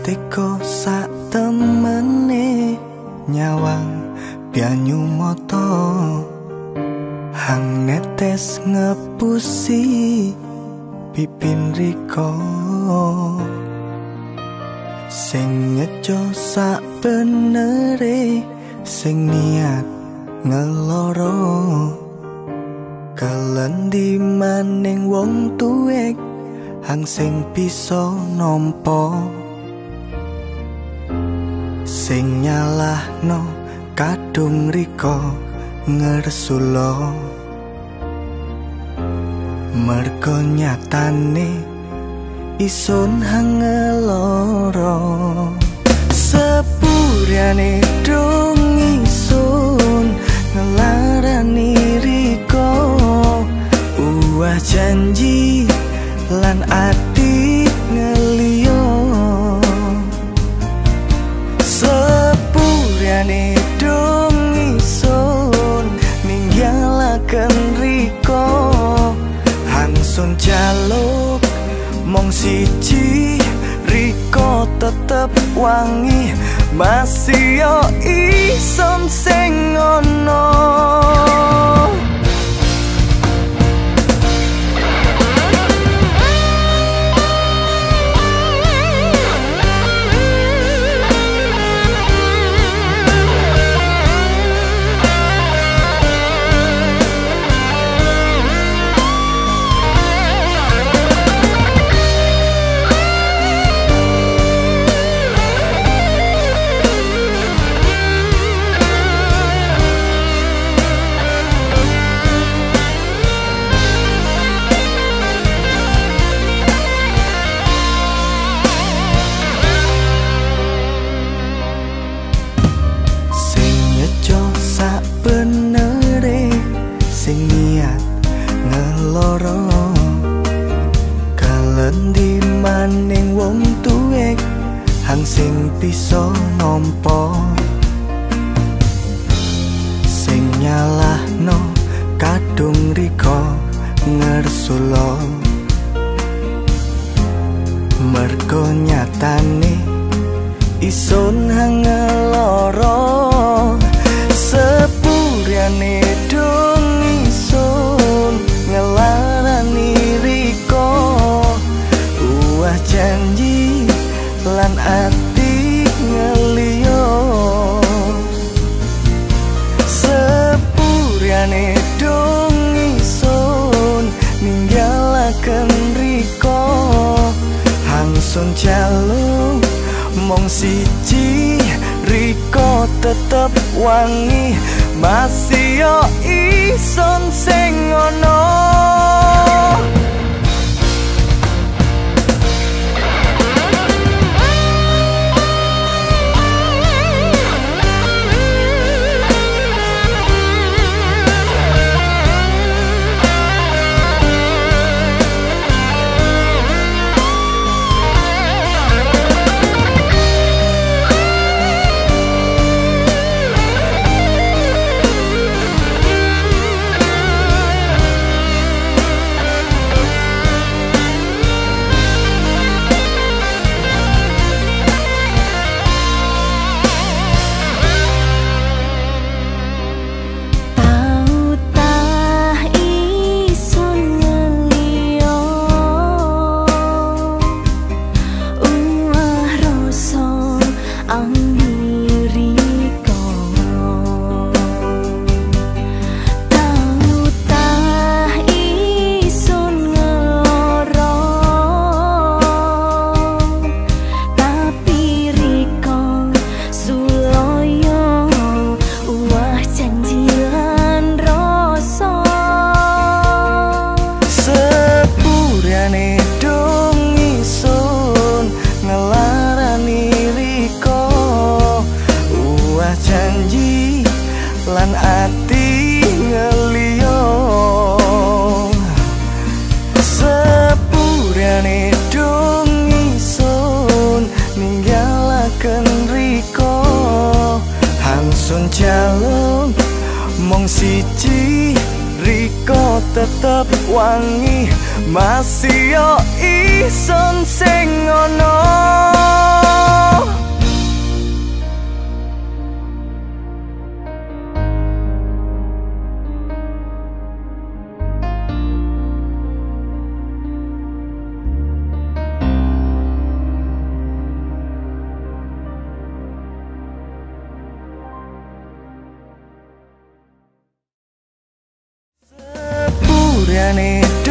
teko sak temene nyawang banyu mata hang netes ngepusi pipin riko sing ngejo sak benere sing niat ngeloro kalendi maning wong tuwek hang sing bisa nampa sing nyalahno kadung riko ngersula mergo nyatane isun hang ngeloro sepuriane dong isun ngelarani riko uah janji lan ati ngeliyo sepuriane dong isun ninggalaken riko hangsun jaluk mong siji riko tetep wangi masih yo ison sing ono benere sing niat ngeloro kalendi maning wong tuwek hang sing bisa nampa sing nyalahno kadung riko ngersula mergo nyatane isun hang ngeloro sepuriane dong isun ngelarani riko uah janji lan ati ngeliyo sepuriane dong isun ninggalaken riko hangsun jaluk mong siji riko tetep wangi masih yo ison sing ono janji lan ati ngeliyo sepuriane dong isun ninggalaken riko hangsun jaluk mong siji riko tetep wangi masih yo ison sing ono liyane